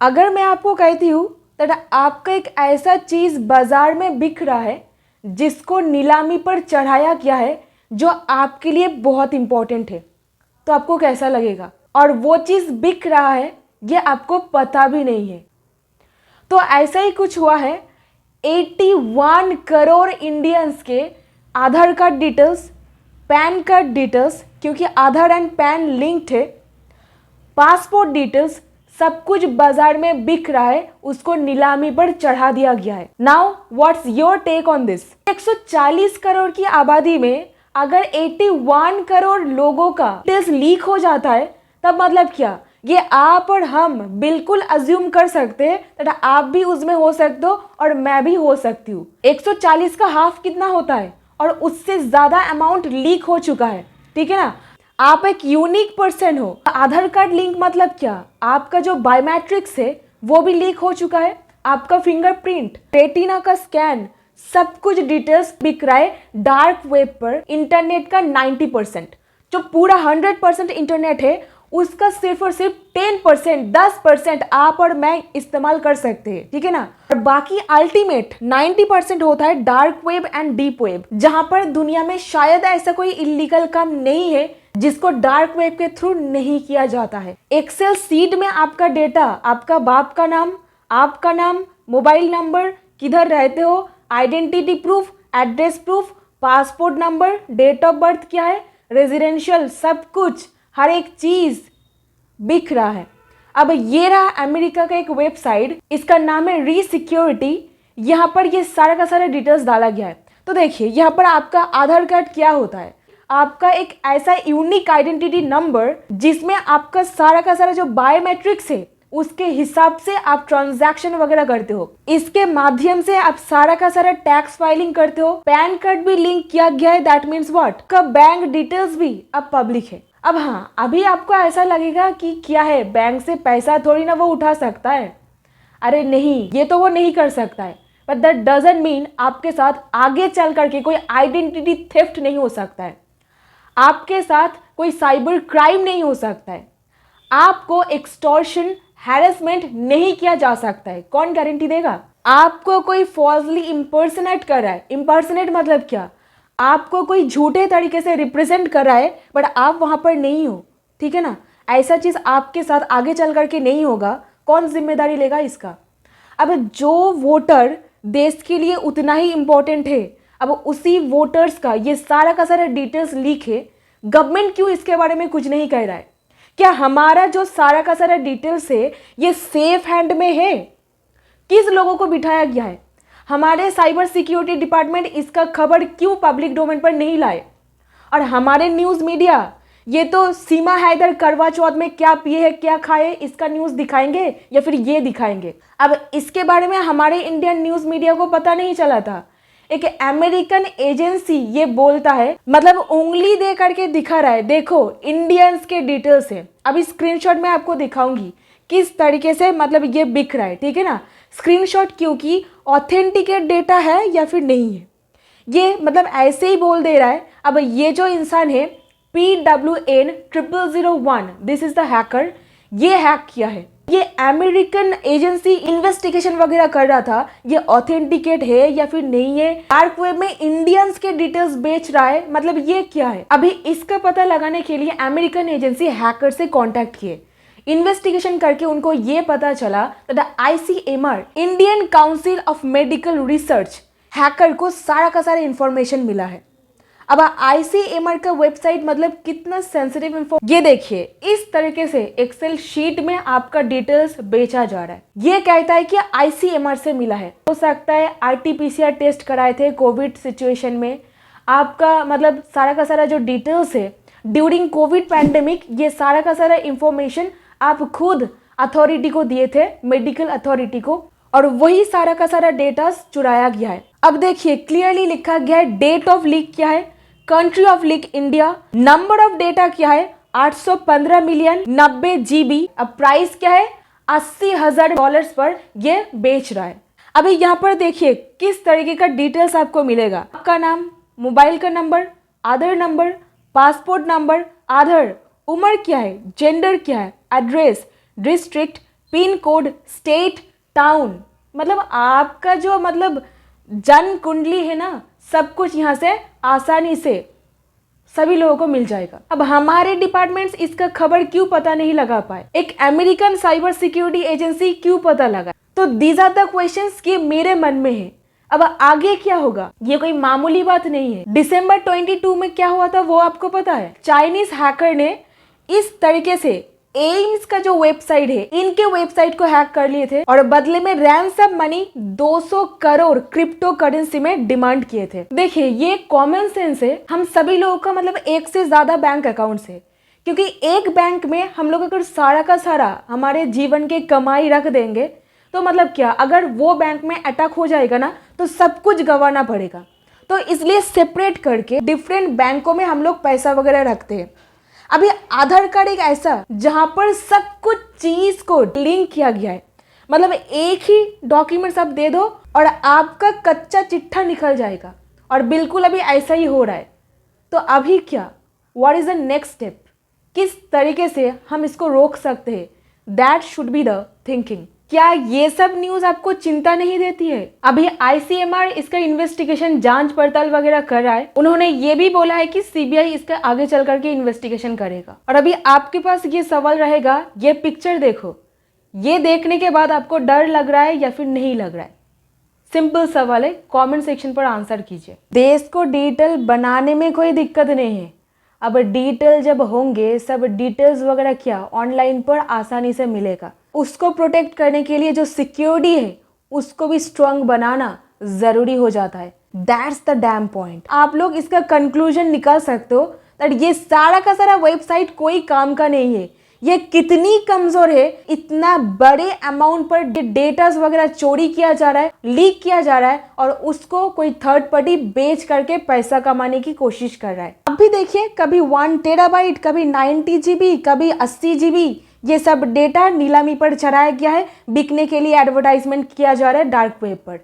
अगर मैं आपको कहती हूँ दैट आपका एक ऐसा चीज़ बाजार में बिक रहा है जिसको नीलामी पर चढ़ाया गया है जो आपके लिए बहुत इम्पोर्टेंट है, तो आपको कैसा लगेगा? और वो चीज़ बिक रहा है ये आपको पता भी नहीं है। तो ऐसा ही कुछ हुआ है। 81 करोड़ इंडियंस के Aadhaar card details, PAN card details, क्योंकि आधार एंड पैन लिंक्ड है, पासपोर्ट डिटेल्स, सब कुछ बाजार में बिक रहा है, उसको नीलामी पर चढ़ा दिया गया है। Now what's your take on this? 140 crore की आबादी में अगर 81 करोड़ लोगों का डिटेल्स लीक हो जाता है तब मतलब क्या? ये आप और हम बिल्कुल अज्यूम कर सकते हैं कि आप भी उसमें हो सकते हो और मैं भी हो सकती हूँ। 140 का हाफ कितना होता है? और उससे ज्यादा अमाउंट लीक हो चुका है, ठीक है ना। आप एक यूनिक पर्सन हो। आधार कार्ड लिंक मतलब क्या? आपका जो बायोमेट्रिक्स है वो भी लीक हो चुका है, आपका फिंगरप्रिंट, रेटिना का स्कैन, सब कुछ डिटेल्स बिक रहा है डार्क वेब पर। इंटरनेट का 90%, जो पूरा 100% इंटरनेट है उसका सिर्फ और सिर्फ 10%, 10% आप और मैं इस्तेमाल कर सकते हैं, ठीक है ना। और बाकी अल्टीमेट 90% होता है dark web and deep web, जहां पर दुनिया में शायद ऐसा कोई इलीगल काम नहीं है जिसको डार्क वेब के थ्रू नहीं किया जाता है। एक्सेल सीट में आपका डेटा, आपका बाप का नाम, आपका नाम, मोबाइल नंबर, किधर रहते हो, identity proof, address proof, passport number, date of birth क्या है, रेजिडेंशियल, सब कुछ, हर एक चीज बिक रहा है। अब ये रहा अमेरिका का एक वेबसाइट, इसका नाम है रीसिक्योरिटी। यहाँ पर ये सारा का सारा डिटेल्स डाला गया है। तो देखिए यहाँ पर आपका आधार कार्ड क्या होता है? आपका एक ऐसा यूनिक आइडेंटिटी नंबर जिसमें आपका सारा का सारा जो बायोमेट्रिक्स है उसके हिसाब से आप ट्रांजैक्शन वगैरह करते हो। इसके माध्यम से आप सारा का सारा टैक्स फाइलिंग करते हो। पैन कार्ड भी लिंक किया गया है, दैट मीन्स व्हाट, का बैंक डिटेल्स भी अब पब्लिक है। अब हाँ, अभी आपको ऐसा लगेगा कि क्या है, बैंक से पैसा थोड़ी ना वो उठा सकता है। अरे नहीं, ये तो वो नहीं कर सकता है, बट दैट डजंट मीन आपके साथ आगे चल करके कोई आइडेंटिटी थेफ्ट नहीं हो सकता है, आपके साथ कोई साइबर क्राइम नहीं हो सकता है, आपको एक्सटॉर्शन, हैरेसमेंट नहीं किया जा सकता है। कौन गारंटी देगा? आपको कोई फॉल्सली इम्पर्सनेट कर रहा है। इम्पर्सनेट मतलब क्या? आपको कोई झूठे तरीके से रिप्रेजेंट कर रहा है बट आप वहां पर नहीं हो, ठीक है ना। ऐसा चीज आपके साथ आगे चल करके नहीं होगा, कौन जिम्मेदारी लेगा इसका? अब जो वोटर देश के लिए उतना ही इंपॉर्टेंट है, अब उसी वोटर्स का ये सारा का सारा डिटेल्स लीक है, गवर्नमेंट क्यों इसके बारे में कुछ नहीं कह रहा है? क्या हमारा जो सारा का सारा डिटेल्स है ये सेफ हैंड में है? किस लोगों को बिठाया गया है? हमारे साइबर सिक्योरिटी डिपार्टमेंट इसका खबर क्यों पब्लिक डोमेन पर नहीं लाए? और हमारे न्यूज मीडिया ये तो सीमा हैदर करवा चौथ में क्या पिए है क्या खाए इसका न्यूज दिखाएंगे या फिर ये दिखाएंगे। अब इसके बारे में हमारे इंडियन न्यूज मीडिया को पता नहीं चला था। एक अमेरिकन एजेंसी ये बोलता है, मतलब उंगली दे करके दिखा रहा है, देखो इंडियंस के डिटेल्स है। अभी स्क्रीनशॉट में आपको दिखाऊंगी किस तरीके से मतलब ये बिक रहा है, ठीक है ना। स्क्रीनशॉट क्योंकि ऑथेंटिकेट डेटा है या फिर नहीं है, ये मतलब ऐसे ही बोल दे रहा है। अब ये जो इंसान है PWN0001, this is the hacker, ये हैक किया है। ये अमेरिकन एजेंसी इन्वेस्टिगेशन वगैरह कर रहा था ये ऑथेंटिकेट है या फिर नहीं है। डार्क वेब में इंडियंस के डिटेल्स बेच रहा है, मतलब ये क्या है? अभी इसका पता लगाने के लिए अमेरिकन एजेंसी हैकर से कांटेक्ट किए। इन्वेस्टिगेशन करके उनको ये पता चला that ICMR, Indian council of medical research, hacker को सारा का सारा इंफॉर्मेशन मिला है। अब ICMR का वेबसाइट मतलब कितना सेंसिटिव info, ये देखिए इस तरीके से एक्सेल शीट में आपका डिटेल्स बेचा जा रहा है। ये कहता है कि ICMR से मिला है, हो सकता है RT-PCR टेस्ट कराए थे कोविड सिचुएशन में, आपका मतलब सारा का सारा जो डिटेल्स है ड्यूरिंग कोविड पैंडेमिक, ये सारा का सारा इंफॉर्मेशन आप खुद अथॉरिटी को दिए थे, मेडिकल अथॉरिटी को, और वही सारा का सारा डेटा चुराया गया है। अब देखिए क्लियरली लिखा गया है डेट ऑफ लीक क्या है, country of leak India, number of data क्या है 815 मिलियन 90 GB, अब प्राइस क्या है $80,000 पर ये बेच रहा है। अभी यहाँ पर देखिए किस तरीके का डिटेल्स आपको मिलेगा, आपका नाम, मोबाइल का नंबर, आधार नंबर, पासपोर्ट नंबर, आधार, उम्र क्या है, जेंडर क्या है, address, district, pin code, state, town, मतलब आपका जो मतलब जन्म कुंडली है ना, सब कुछ यहाँ से आसानी से सभी लोगों को मिल जाएगा। अब हमारे डिपार्टमेंट्स इसका खबर क्यों पता नहीं लगा पाए, एक अमेरिकन साइबर सिक्योरिटी एजेंसी क्यों पता लगा? तो दीज आर द क्वेश्चंस कि मेरे मन में है। अब आगे क्या होगा, ये कोई मामूली बात नहीं है। दिसंबर 22 में क्या हुआ था वो आपको पता है? चाइनीज हैकर ने इस तरीके से एम्स का जो वेबसाइट है, इनके वेबसाइट को हैक कर लिए थे और बदले में ransom money 200 crore crypto currency में डिमांड किए थे। देखिए, ये कॉमन सेंस है हम सभी लोगों का, मतलब एक से ज्यादा बैंक अकाउंट्स है, क्योंकि एक बैंक में हम लोग अगर सारा का सारा हमारे जीवन के कमाई रख देंगे तो मतलब क्या, अगर वो बैंक में अटैक हो जाएगा ना तो सब कुछ गंवाना पड़ेगा। तो इसलिए सेपरेट करके डिफरेंट बैंकों में हम लोग पैसा वगैरह रखते हैं। अभी आधार कार्ड एक ऐसा जहां पर सब कुछ चीज को लिंक किया गया है, मतलब एक ही डॉक्यूमेंट्स आप दे दो और आपका कच्चा चिट्ठा निकल जाएगा, और बिल्कुल अभी ऐसा ही हो रहा है। तो अभी क्या, what is the next step, किस तरीके से हम इसको रोक सकते हैं? That should be the thinking. क्या ये सब न्यूज आपको चिंता नहीं देती है? अभी ICMR इसका इन्वेस्टिगेशन, जांच पड़ताल वगैरह कर रहा है। उन्होंने ये भी बोला है कि CBI इसका आगे चल करके इन्वेस्टिगेशन करेगा। और अभी आपके पास ये सवाल रहेगा, ये पिक्चर देखो, ये देखने के बाद आपको डर लग रहा है या फिर नहीं लग रहा है? सिंपल सवाल है, कमेंट सेक्शन पर आंसर कीजिए। देश को डिजिटल बनाने में कोई दिक्कत नहीं है। अब डिजिटल जब होंगे, सब डिटेल्स वगैरह क्या ऑनलाइन पर आसानी से मिलेगा। उसको प्रोटेक्ट करने के लिए जो सिक्योरिटी है उसको भी स्ट्रांग बनाना जरूरी हो जाता है। That's the dam point. आप लोग इसका कंक्लूजन निकाल सकते हो दैट ये सारा का सारा वेबसाइट कोई काम का नहीं है। ये कितनी कमजोर है, इतना बड़े अमाउंट पर डेटास वगैरह चोरी किया जा रहा है, लीक किया जा रहा है, और उसको कोई थर्ड पार्टी बेच करके पैसा कमाने की कोशिश कर रहा है। अब भी देखिए, कभी 1 टेराबाइट, कभी 90 GB, कभी 80 GB, ये सब डेटा नीलामी पर चढ़ाया गया है, बिकने के लिए एडवर्टाइजमेंट किया जा रहा है डार्क वेब पर।